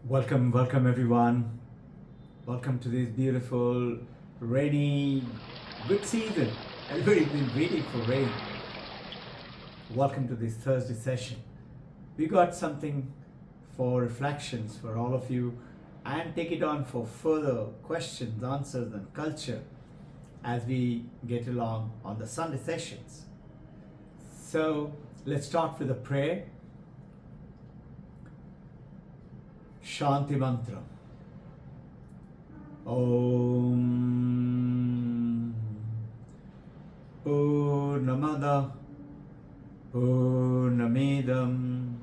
Welcome everyone. Welcome to this beautiful, rainy, good season. Everybody's been waiting for rain. Welcome to this Thursday session. We got something for reflections for all of you and take it on for further questions, answers, and culture as we get along on the Sunday sessions. So let's start with a prayer. Shanti Mantra. Om Purnamada Purnamidam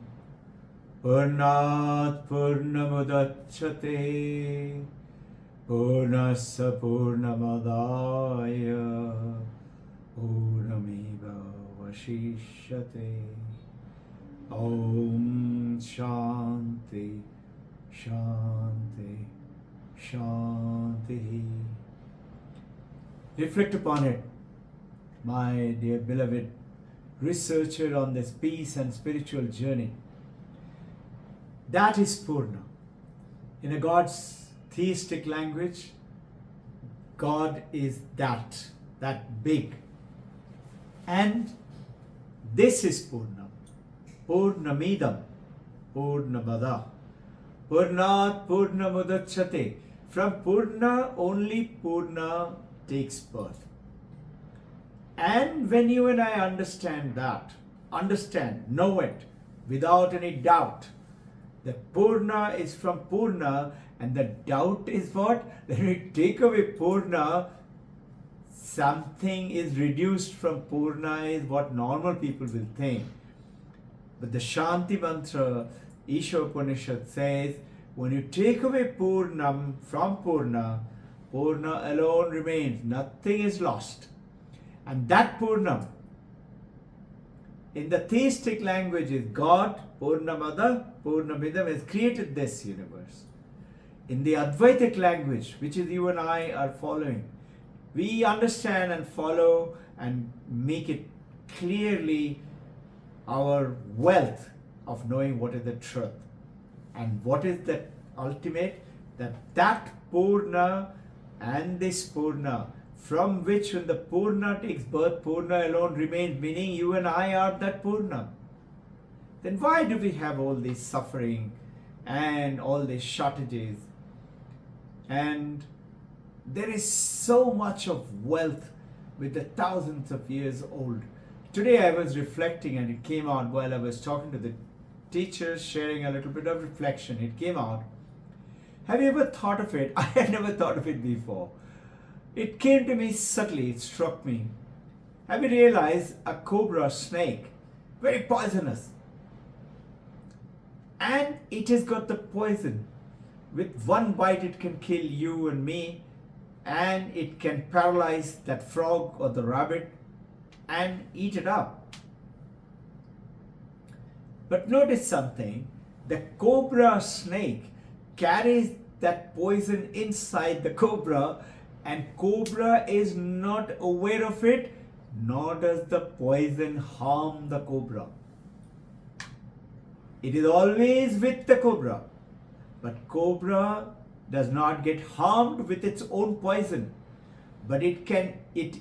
Purnat Purnamudachyate Purnasya Purnamadaya Purnameva Vashishyate. Om Shanti Shanti, Shanti. Reflect upon it, my dear beloved researcher on this peace and spiritual journey. That is Purna. In a God's theistic language, God is that big. And this is Purna. Purnamidam, Purnamada. Purnat Purnamudachyate. From Purna, only Purna takes birth. And when you and I understand that, know it without any doubt, that Purna is from Purna, and the doubt is what? That when we take away Purna, something is reduced from Purna is what normal people will think. But the Shanti Mantra, Isha Upanishad says, when you take away Purnam from Purna, Purna alone remains. Nothing is lost. And that Purnam, in the theistic language, is God, Purnamada, Purnamidam, has created this universe. In the Advaitic language, which is you and I are following, we understand and follow and make it clearly our wealth of knowing what is the truth and what is the ultimate, that Purna and this Purna, from which when the Purna takes birth, Purna alone remains, meaning you and I are that Purna. Then why do we have all this suffering and all these shortages? And there is so much of wealth with the thousands of years old. Today I was reflecting, and it came out while I was talking to the teachers, sharing a little bit of reflection. It came out. Have you ever thought of it? I had never thought of it before. It came to me subtly, it struck me. Have you realized a cobra snake, very poisonous, and it has got the poison. With one bite it can kill you and me, and it can paralyze that frog or the rabbit and eat it up. But notice something, the cobra snake carries that poison inside the cobra, and cobra is not aware of it, nor does the poison harm the cobra. It is always with the cobra, but cobra does not get harmed with its own poison, but it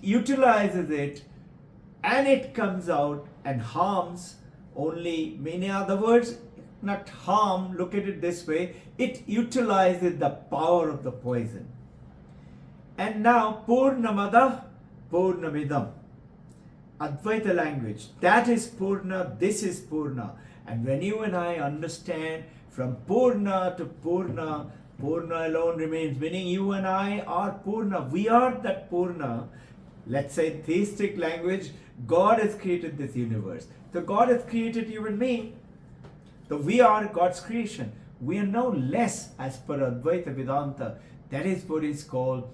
utilizes it, and it comes out and harms only, in other words, not harm, look at it this way, it utilizes the power of the poison. And now Purnamada Purnamidam, Advaita language, that is Purna, this is Purna. And when you and I understand from Purna to Purna, Purna alone remains, meaning you and I are Purna, we are that Purna. Let's say theistic language, God has created this universe. So God has created you and me. So we are God's creation. We are no less as per Advaita Vedanta. That is what is called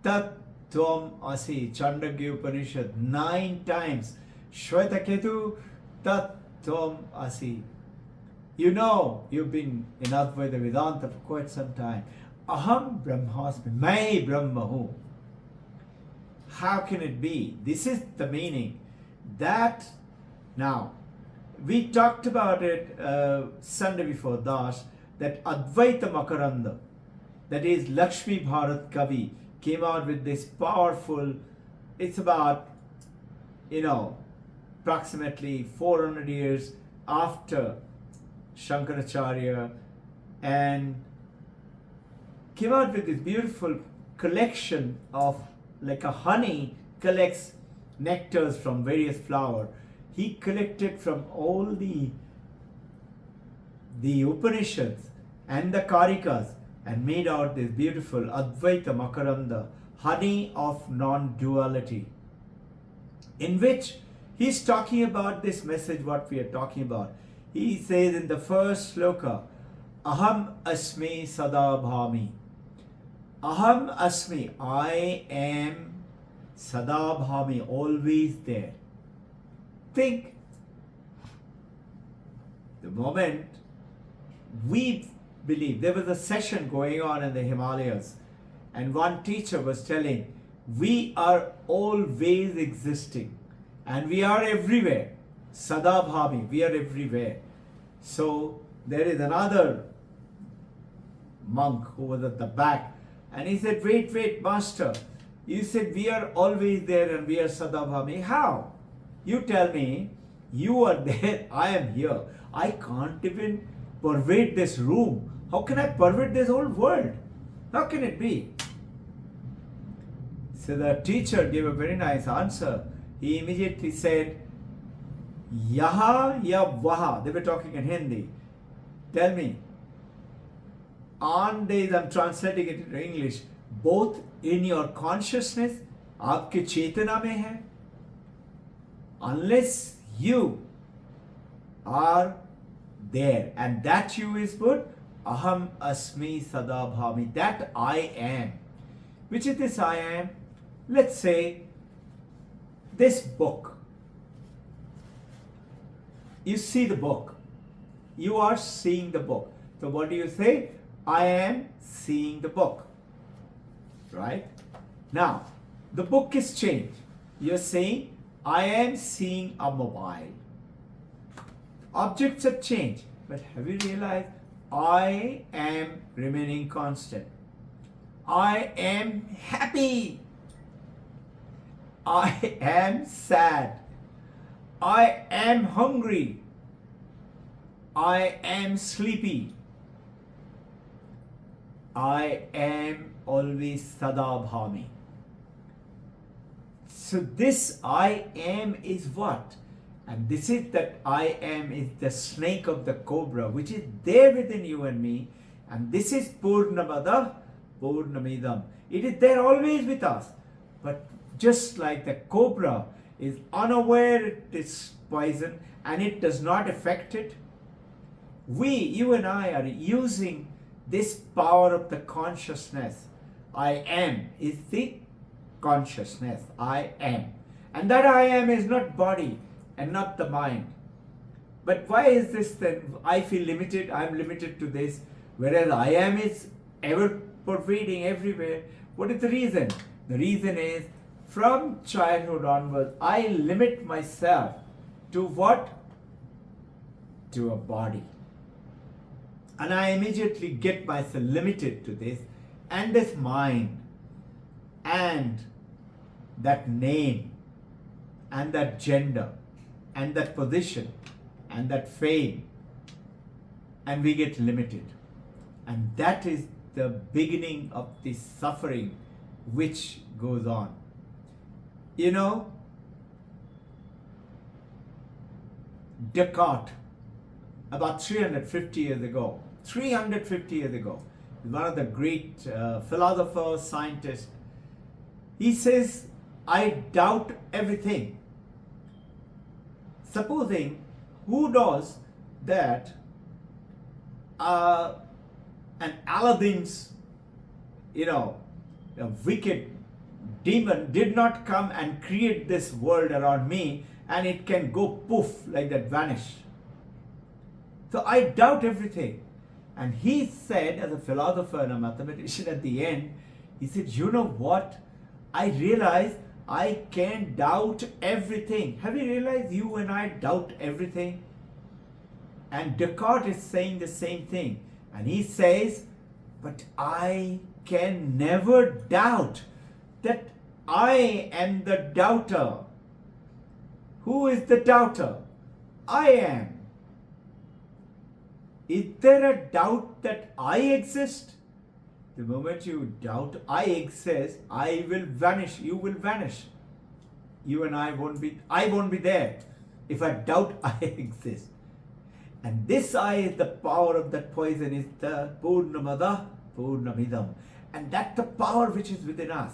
Tat Tvam Asi. Chandogya Upanishad 9 times. Shvetaketu Tat Tvam Asi. You know, you've been in Advaita Vedanta for quite some time. Aham Brahmasmi. Mai Brahma hu. How can it be? This is the meaning. That now, we talked about it Sunday before that, that Advaita Makaranda, that is Lakshmi Bharat Kavi, came out with this powerful, it's about, approximately 400 years after Shankaracharya, and came out with this beautiful collection of, like a honey collects nectars from various flowers. He collected from all the Upanishads and the Karikas and made out this beautiful Advaita Makaranda, honey of non-duality, in which he's talking about this message, what we are talking about. He says in the first sloka, Aham Asmi Sada Bhami. Aham Asmi, I am Sada Bhami, always there. Think, the moment we believe, there was a session going on in the Himalayas, and one teacher was telling, we are always existing and we are everywhere. Sada Bhami, we are everywhere. So there is another monk who was at the back, and he said, wait, master, you said we are always there and we are Sada Bhami. How? You tell me, you are there, I am here. I can't even pervade this room. How can I pervade this whole world? How can it be? So the teacher gave a very nice answer. He immediately said, Yaha ya Vaha. They were talking in Hindi. Tell me, aren't they, I'm translating it into English, both in your consciousness, aapke chetana mein hai, unless you are there, and that you is what? Aham Asmi Sada Bhami, that I am. Which is this I am? Let's say this book. You see the book. You are seeing the book. So what do you say? I am seeing the book. Right? Now, the book is changed. You're saying, I am seeing a mobile. Objects have changed. But have you realized, I am remaining constant. I am happy. I am sad. I am hungry. I am sleepy. I am always Sada Bhami. So this I am is what? And this is that I am is the snake of the cobra, which is there within you and me. And this is Purnamada, Purnamidam. It is there always with us. But just like the cobra is unaware it is poison and it does not affect it, you and I are using this power of the consciousness. I am is the consciousness. I am. And that I am is not body and not the mind. But why is this then? I feel limited, I'm limited to this, whereas I am is ever pervading everywhere. What is the reason? The reason is, from childhood onwards, I limit myself to what? To a body. And I immediately get myself limited to this and this mind and that name and that gender and that position and that fame, and we get limited. And that is the beginning of the suffering which goes on. You know, Descartes, about 350 years ago, one of the great philosophers, scientists, he says, I doubt everything. Supposing, who knows that an Aladdin's, a wicked demon did not come and create this world around me and it can go poof like that, vanish. So I doubt everything. And he said, as a philosopher and a mathematician at the end, he said, you know what? I realize I can doubt everything. Have you realized you and I doubt everything? And Descartes is saying the same thing. And he says, but I can never doubt that I am the doubter. Who is the doubter? I am. Is there a doubt that I exist? The moment you doubt I exist, I will vanish, you will vanish. You and I won't be there if I doubt I exist. And this I is the power of that poison, is the Purnamada Purnamidam. And that's the power which is within us.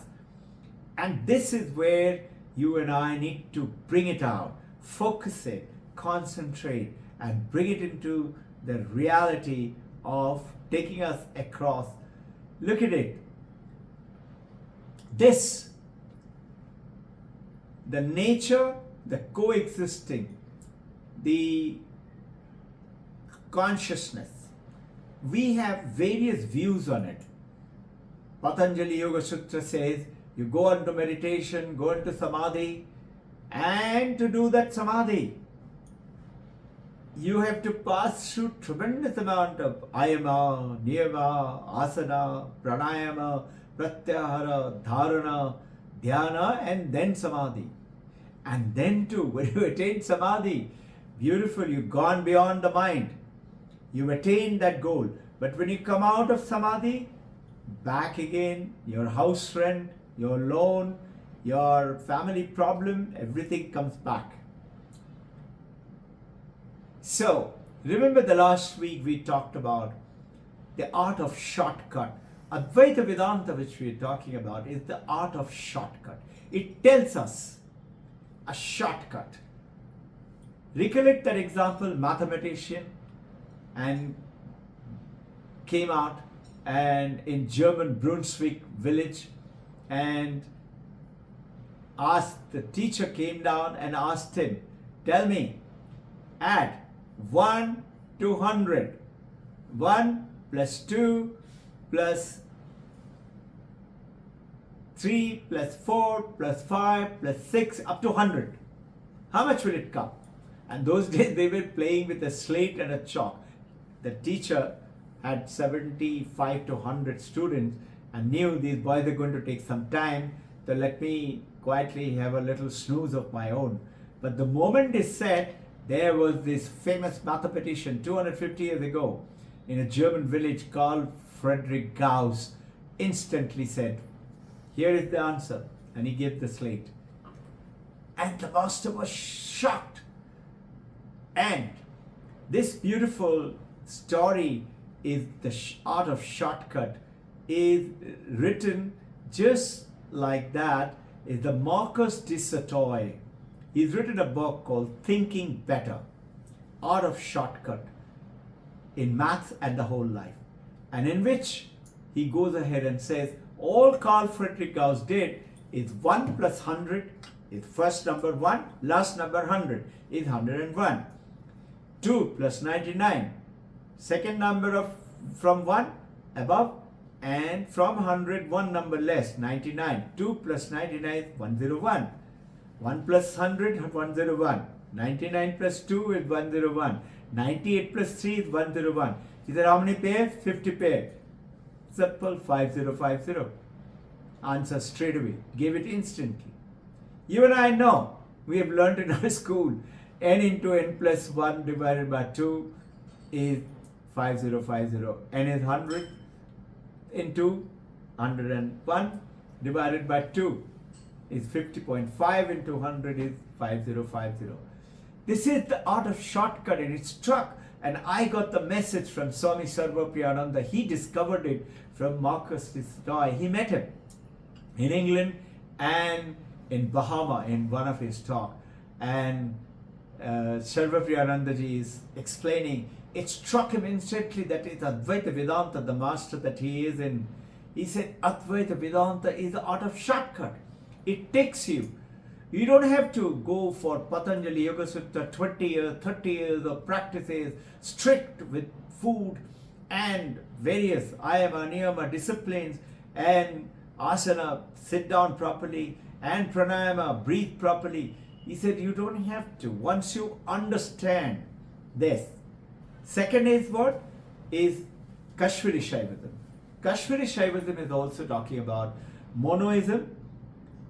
And this is where you and I need to bring it out, focus it, concentrate, and bring it into the reality of taking us across. Look at it. This, the nature, the coexisting, the consciousness, we have various views on it. Patanjali Yoga Sutra says, you go into meditation, go into samadhi, and to do that samadhi, you have to pass through tremendous amount of ayama, niyama, asana, pranayama, pratyahara, dharana, dhyana, and then samadhi. And then too, when you attain samadhi, beautiful, you've gone beyond the mind. You've attained that goal. But when you come out of samadhi, back again, your house rent, your loan, your family problem, everything comes back. So, remember the last week we talked about the art of shortcut. Advaita Vedanta, which we are talking about, is the art of shortcut. It tells us a shortcut. Recollect that example, mathematician and came out and in German Brunswick village and asked, the teacher came down and asked him, tell me, add 1 to 100. 1 plus 2 plus 3 plus 4 plus 5 plus 6 up to 100. How much will it come? And those days they were playing with a slate and a chalk. The teacher had 75 to 100 students and knew these boys are going to take some time, so let me quietly have a little snooze of my own. But the moment they said, there was this famous mathematician 250 years ago in a German village called Robbin Ghosh, instantly said, here is the answer. And he gave the slate. And the master was shocked. And this beautiful story is the art of shortcut is written just like that, is the Marcus de Satoy. He's written a book called Thinking Better, Art of Shortcut in Maths and the Whole Life. And in which he goes ahead and says, all Carl Friedrich Gauss did is 1 plus 100 is first number 1, last number 100 is 101. 2 plus 99, second number of from 1 above, and from 100 one number less, 99. 2 plus 99 is 101. 1 plus 100, 101. 99 plus 2 is 101. 98 plus 3 is 101. He said, how many pairs? 50 pairs. Simple, 5050. Answer straight away. Gave it instantly. You and I know, we have learned in our school, n into n plus 1 divided by 2 is 5050. N is 100 into 101 divided by 2 is 50.5 into 100 is 5050. This is the art of shortcut, and it struck. And I got the message from Swami Sarvapriyananda. He discovered it from Marcus de Satoy. He met him in England and in Bahama in one of his talks. And Sarvapriyananda ji is explaining, it struck him instantly that it's Advaita Vedanta, the master that he is in. He said, Advaita Vedanta is the art of shortcut. It takes you. You don't have to go for Patanjali Yoga Sutra 20 years, 30 years of practices, strict with food and various ayama, niyama, disciplines, and asana, sit down properly, and pranayama, breathe properly. He said, you don't have to. Once you understand this. Second is what? Is Kashmiri Shaivism. Kashmiri Shaivism is also talking about monoism,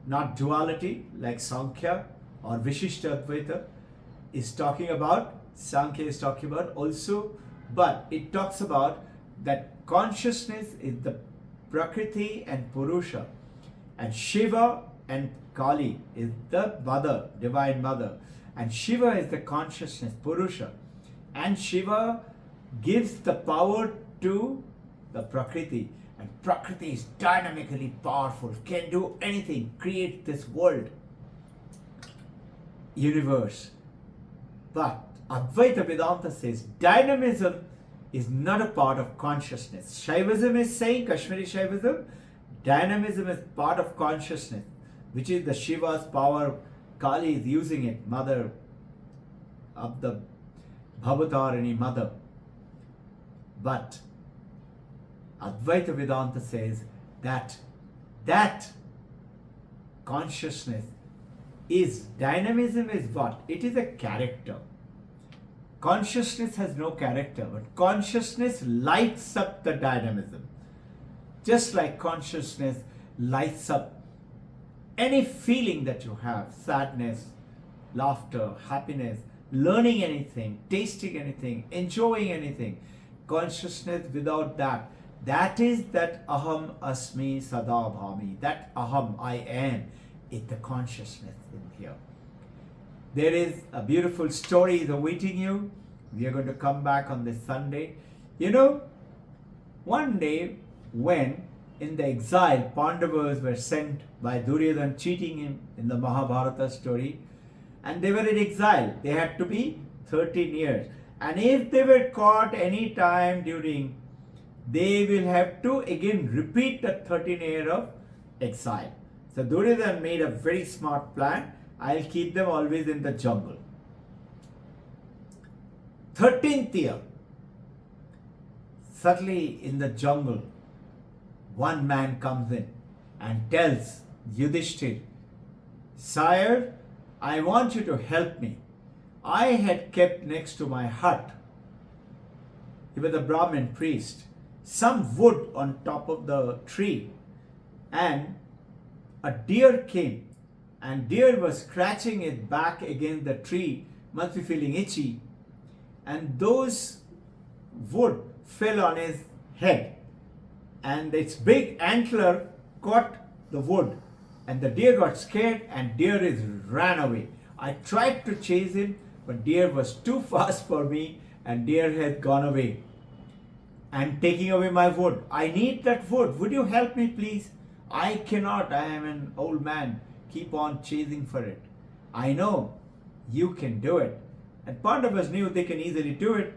not duality like Sankhya or Vishishta Advaita is talking about. Sankhya is talking about also, but it talks about that consciousness is the Prakriti and Purusha, and Shiva and Kali is the mother, divine mother, and Shiva is the consciousness, Purusha, and Shiva gives the power to the Prakriti, and Prakriti is dynamically powerful, can do anything, create this world, universe. But Advaita Vedanta says dynamism is not a part of consciousness. Shaivism is saying, Kashmiri Shaivism, dynamism is part of consciousness, which is the Shiva's power. Kali is using it, mother of the Bhavatarini mother. But Advaita Vedanta says that consciousness is, dynamism is what? It is a character. Consciousness has no character, but consciousness lights up the dynamism. Just like consciousness lights up any feeling that you have, sadness, laughter, happiness, learning anything, tasting anything, enjoying anything. Consciousness without that is that aham asmi sada bhami, that aham, I am, is the consciousness in here. There is a beautiful story awaiting you. We are going to come back on this Sunday. You know, one day when in the exile, Pandavas were sent by Duryodhana cheating him in the Mahabharata story, and they were in exile. They had to be 13 years. And if they were caught any time during, they will have to again repeat the 13 years of exile. So Duryodhana made a very smart plan. I'll keep them always in the jungle. 13th year, suddenly in the jungle, one man comes in and tells Yudhishthir, Sire, I want you to help me. I had kept next to my hut, he was a Brahmin priest, some wood on top of the tree, and a deer came, and deer was scratching its back against the tree, must be feeling itchy, and those wood fell on his head, and its big antler caught the wood, and the deer got scared, and deer ran away. I tried to chase him, but deer was too fast for me, and deer had gone away and taking away my wood. I need that wood. Would you help me, please? I cannot. I am an old man. Keep on chasing for it. I know you can do it. And Pandavas knew they can easily do it.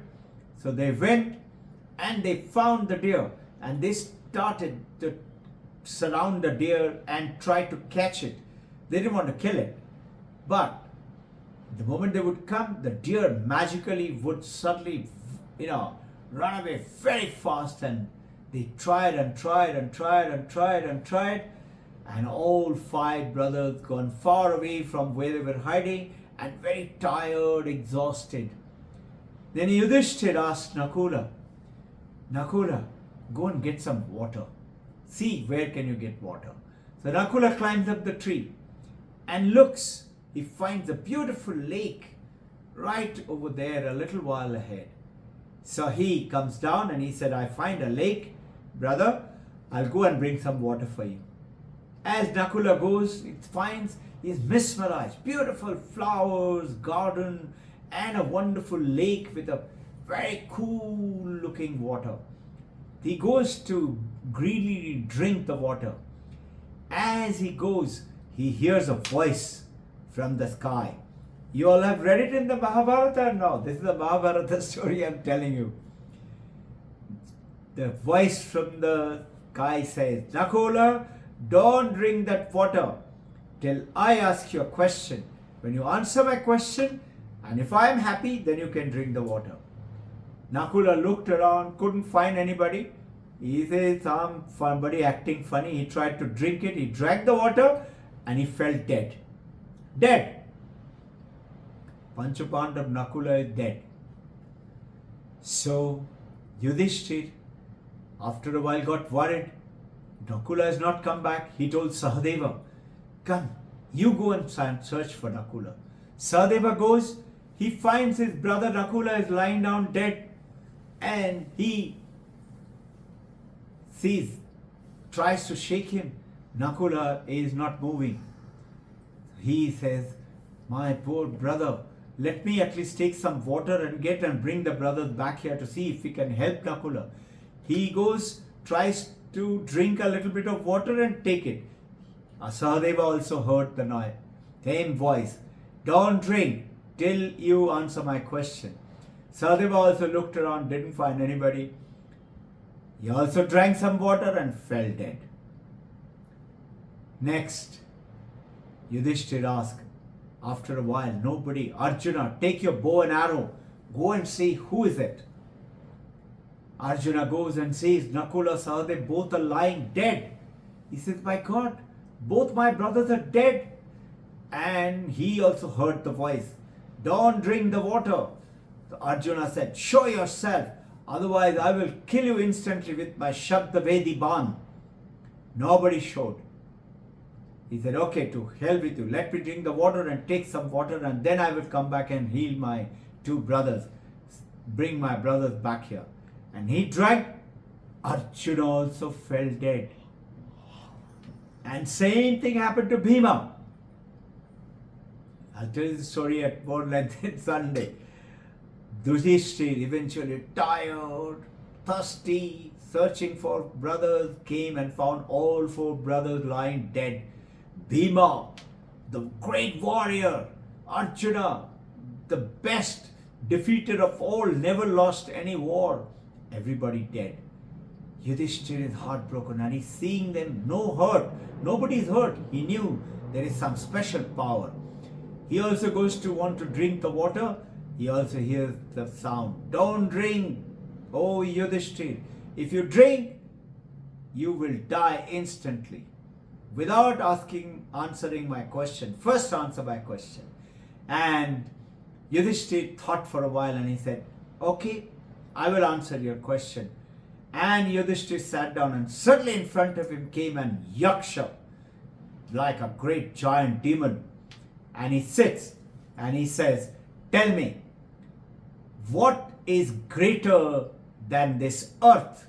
So they went and they found the deer, and they started to surround the deer and try to catch it. They didn't want to kill it. But the moment they would come, the deer magically would suddenly, run away very fast, and they tried and tried and tried and tried and tried, and all five brothers gone far away from where they were hiding and very tired, exhausted. Then Yudhishthir asked Nakula, go and get some water. See, where can you get water? So Nakula climbs up the tree and looks. He finds a beautiful lake right over there a little while ahead. So he comes down and he said, I find a lake, brother, I'll go and bring some water for you. As Nakula goes, he finds, he's mesmerized, beautiful flowers, garden, and a wonderful lake with a very cool looking water. He goes to greedily drink the water. As he goes, he hears a voice from the sky. You all have read it in the Mahabharata? No, this is the Mahabharata story I'm telling you. The voice from the sky says, Nakula, don't drink that water till I ask you a question. When you answer my question, and if I am happy, then you can drink the water. Nakula looked around, couldn't find anybody. He says, somebody acting funny. He tried to drink it. He drank the water and he fell dead. Dead. Panchapandav Nakula is dead. So Yudhishthir After a while got worried. Nakula has not come back. He told Sahadeva, come, you go and search for Nakula. Sahadeva goes, he finds his brother Nakula is lying down dead, and he tries to shake him. Nakula is not moving. He says, my poor brother, let me at least take some water and bring the brothers back here to see if we can help Nakula. He goes, tries to drink a little bit of water and take it. Sahadeva also heard the noise. Same voice. Don't drink till you answer my question. Sahadeva also looked around, didn't find anybody. He also drank some water and fell dead. Next, Yudhishthir asked, after a while, nobody. Arjuna, take your bow and arrow. Go and see who is it. Arjuna goes and sees Nakula, Sahadeva, both are lying dead. He says, my God, both my brothers are dead. And he also heard the voice. Don't drink the water. Arjuna said, show yourself. Otherwise I will kill you instantly with my Shabda Vedi Ban. Nobody showed. He said, okay, to hell with you. Let me drink the water and take some water, and then I will come back and heal my two brothers. Bring my brothers back here. And he drank. Arjuna also fell dead. And same thing happened to Bhima. I'll tell you the story at more length in Sunday. Yudhishthir, eventually tired, thirsty, searching for brothers, came and found all four brothers lying dead. Bhima, the great warrior, Arjuna, the best defeater of all, never lost any war. Everybody dead. Yudhishthir is heartbroken and he's seeing them, no hurt. Nobody is hurt. He knew there is some special power. He also goes to want to drink the water. He also hears the sound. Don't drink, oh Yudhishthir. If you drink, you will die instantly. Without answering my question. First answer my question. And Yudhishthir thought for a while and he said, okay, I will answer your question. And Yudhishthir sat down, and suddenly in front of him came an Yaksha, like a great giant demon. And he sits and he says, tell me, what is greater than this earth?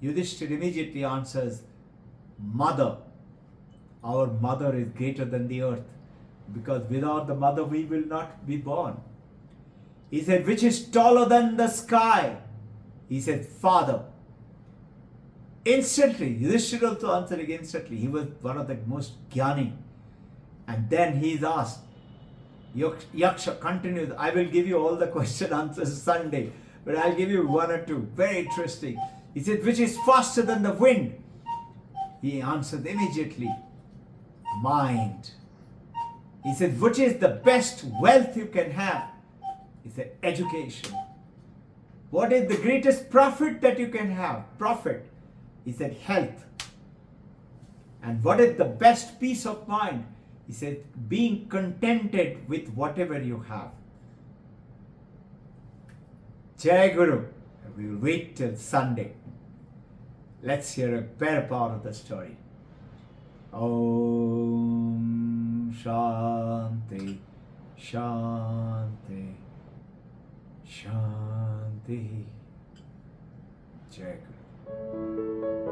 Yudhishthir immediately answers, mother. Our mother is greater than the earth, because without the mother we will not be born. He said, which is taller than the sky? He said, father. Instantly, Yudhishthir also answered instantly. He was one of the most jnani. And then he is asked, Yaksha continues, I will give you all the question answers Sunday, but I'll give you one or two. Very interesting. He said, which is faster than the wind? He answered immediately, mind. He said, which is the best wealth you can have? He said, education. What is the greatest profit that you can have? Profit. He said, health. And what is the best peace of mind? He said, being contented with whatever you have. Jai Guru. We will wait till Sunday. Let's hear a better part of the story. Om Shanti, Shanti, Shanti. Jai Guru.